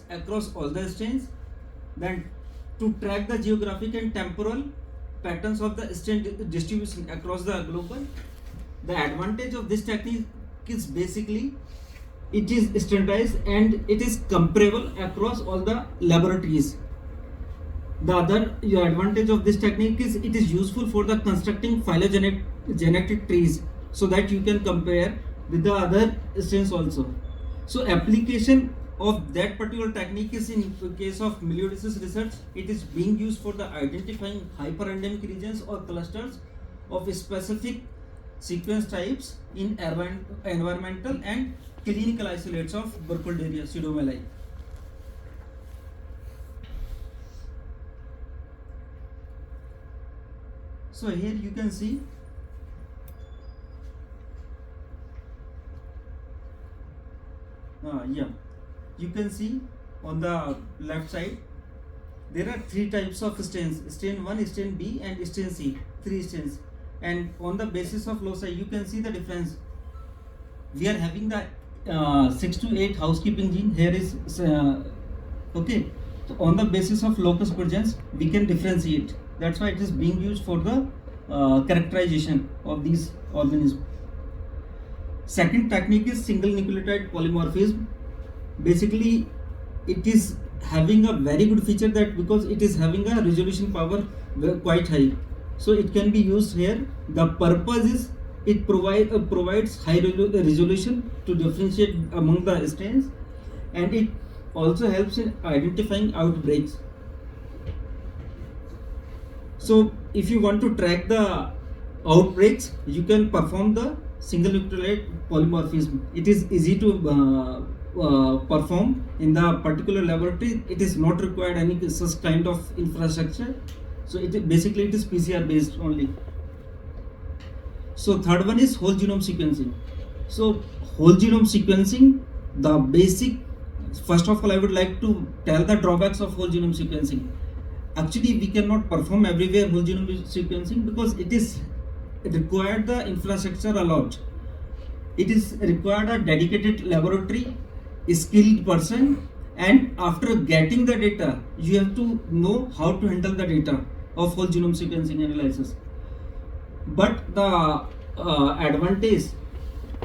across all the strains. Then to track the geographic and temporal patterns of the strain distribution across the global. The advantage of this technique is basically it is standardized and it is comparable across all the laboratories. The other advantage of this technique is it is useful for the constructing phylogenetic trees, so that you can compare with the other strains also. So application of that particular technique is in case of meliodosis research. It is being used for the identifying hyperendemic regions or clusters of specific sequence types in environmental and clinical isolates of Burkholderia pseudomyeli. So here you can see you can see on the left side there are three types of strains: strain 1, strain B and strain C, three strains. And on the basis of loci you can see the difference. We are having the 6 to 8 housekeeping gene. Here is okay. So on the basis of locus presence we can differentiate. That's why it is being used for the characterization of these organisms. Second technique is single nucleotide polymorphism. Basically it is having a very good feature that because it is having a resolution power quite high, so it can be used here. The purpose is it provides high resolution to differentiate among the strains, and it also helps in identifying outbreaks. So if you want to track the outbreaks, you can perform the single nucleotide polymorphism. It is easy to perform in the particular laboratory. It is not required any such kind of infrastructure. So it is PCR based only. So third one is whole genome sequencing. So whole genome sequencing, the basic, first of all I would like to tell the drawbacks of whole genome sequencing. Actually we cannot perform everywhere whole genome sequencing because it required the infrastructure a lot. It is required a dedicated laboratory, a skilled person, and after getting the data you have to know how to handle the data of whole genome sequencing analysis. But the advantage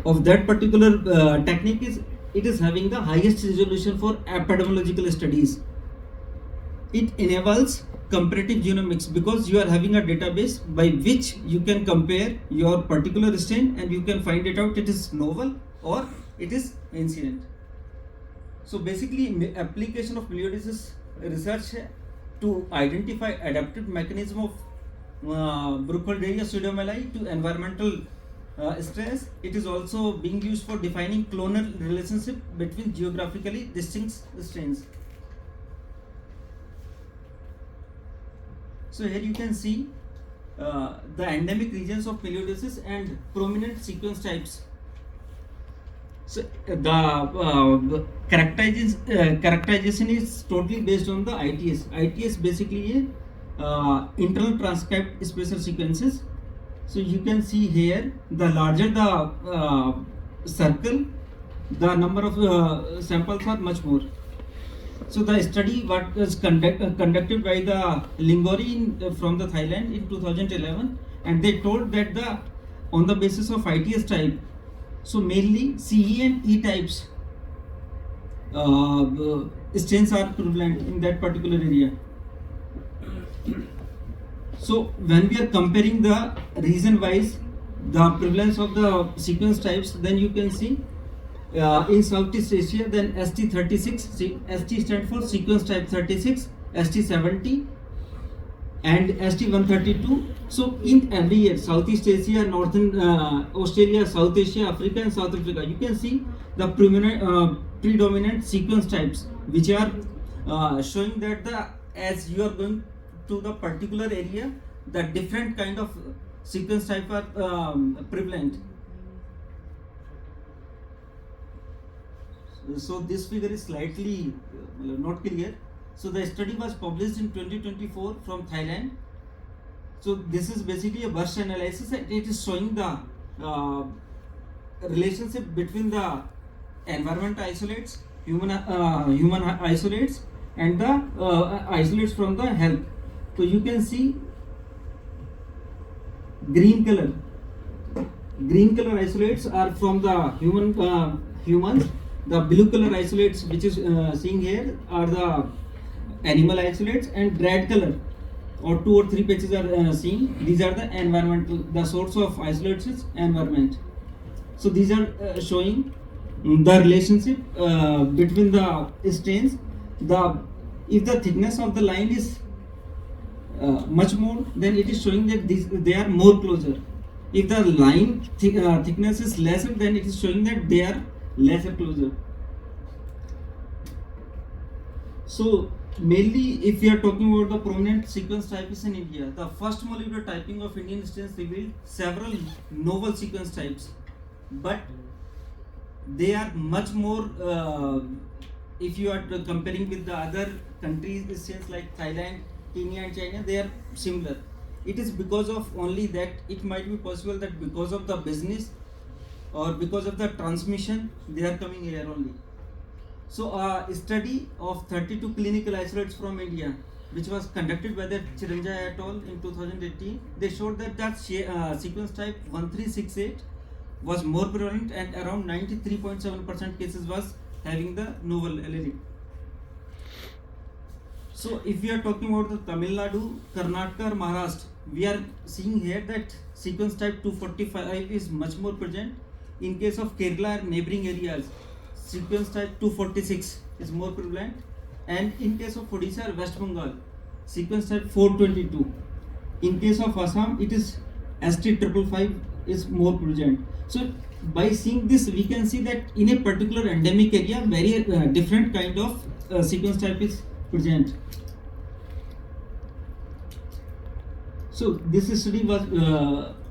of that particular technique is it is having the highest resolution for epidemiological studies. It enables comparative genomics because you are having a database by which you can compare your particular strain and you can find it out it is novel or it is ancient. So basically application of meliodosis research to identify adaptive mechanism of Burkholderia pseudomyeli to environmental stress. It is also being used for defining clonal relationship between geographically distinct strains. So here you can see the endemic regions of meliodosis and prominent sequence types. So the characterization is totally based on the ITS. ITS basically internal transcript special sequences. So you can see here the larger the circle, the number of samples are much more. So the study what was conducted by the Lingori from the Thailand in 2011, and they told that on the basis of ITS type, so mainly CE and E types strains are prevalent in that particular area. So when we are comparing the region wise the prevalence of the sequence types, then you can see in Southeast Asia, then ST36, ST stands for sequence type 36, ST70 and ST132. So in every year, Southeast Asia, Northern Australia, South Asia, Africa and South Africa, you can see the predominant sequence types which are showing that as you are going to the particular area, the different kind of sequence type are prevalent. So this figure is slightly not clear. So the study was published in 2024 from Thailand. So this is basically a burst analysis and it is showing the relationship between the environmental isolates human isolates and the isolates from the health. So you can see green color isolates are from the humans. The blue color isolates which is seeing here are the animal isolates, and red color or 2 or 3 patches are seen. These are the environmental, the source of isolates is environment. So these are showing the relationship between the strains. If the thickness of the line is much more, then it is showing that they are more closer. If the line thickness is lesser, then it is showing that they are lesser closer. So mainly, if we are talking about the prominent sequence types in India, the first molecular typing of Indian strains revealed several novel sequence types, but they are much more. If you are comparing with the other countries, strains like Thailand, Kenya, and China, they are similar. It is because of only that it might be possible that because of the business or because of the transmission, they are coming here only. So a study of 32 clinical isolates from India, which was conducted by the Jitendra et al. In 2018, they showed that sequence type 1368 was more prevalent, and around 93.7% cases was having the novel allele. So if we are talking about the Tamil Nadu, Karnataka or Maharashtra, we are seeing here that sequence type 245 is much more present. In case of Kerala and neighboring areas, sequence type 246 is more prevalent, and in case of Odisha or West Bengal, sequence type 422. In case of Assam, it is ST555 is more present. So by seeing this, we can see that in a particular endemic area, very different kind of sequence type is present. So this study was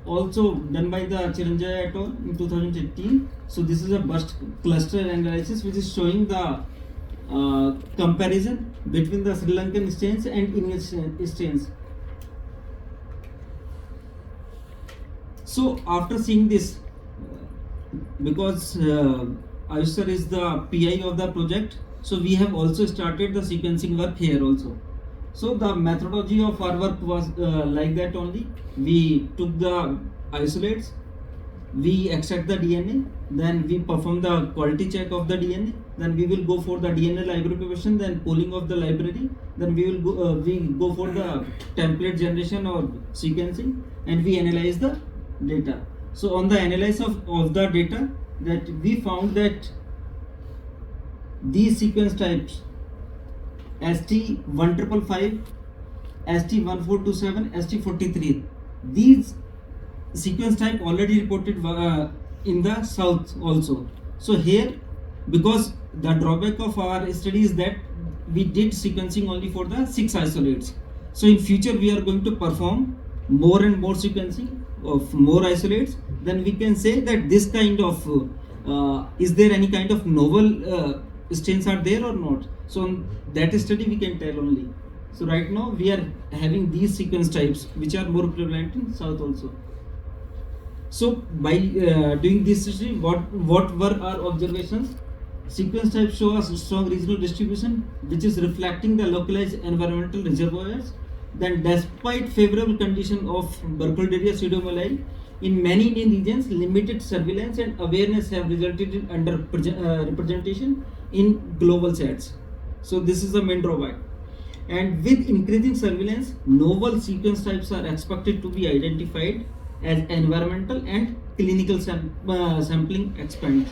also done by the Jitendra et al. In 2018. So this is a burst cluster analysis which is showing the comparison between the Sri Lankan strains and Indian strains. So after seeing this, because Ayush sir is the PI of the project, so we have also started the sequencing work here also. So the methodology of our work was like that only. We took the isolates, we extract the DNA, then we perform the quality check of the DNA, then we will go for the DNA library preparation, then pooling of the library, then we go for the template generation or sequencing, and we analyze the data. So on the analysis of the data, that we found that these sequence types ST1555, ST1427, ST43, these sequence type already reported in the south also. So here, because the drawback of our study is that we did sequencing only for the 6 isolates. So in future we are going to perform more and more sequencing of more isolates. Then we can say that this kind of is there any kind of novel strains are there or not. So on that study we can tell only. So right now we are having these sequence types which are more prevalent in south also. So by doing this study, what were our observations? Sequence types show a strong regional distribution which is reflecting the localized environmental reservoirs. Then despite favorable condition of Burkholderia pseudomyelin, in many Indian regions, limited surveillance and awareness have resulted in underrepresentation in global sets. So this is the main drawback. And with increasing surveillance, novel sequence types are expected to be identified as environmental and clinical sampling expands.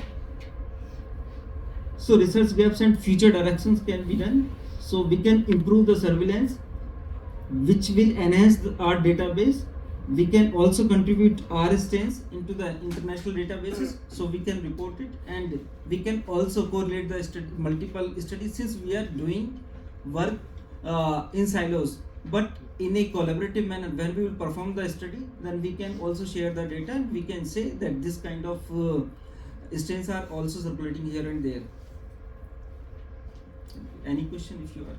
So research gaps and future directions can be done. So we can improve the surveillance, which will enhance our database. We can also contribute our strains into the international databases, so we can report it, and we can also correlate the multiple studies, since we are doing work in silos, but in a collaborative manner. When we will perform the study, then we can also share the data, and we can say that this kind of strains are also circulating here and there. Any question if you are?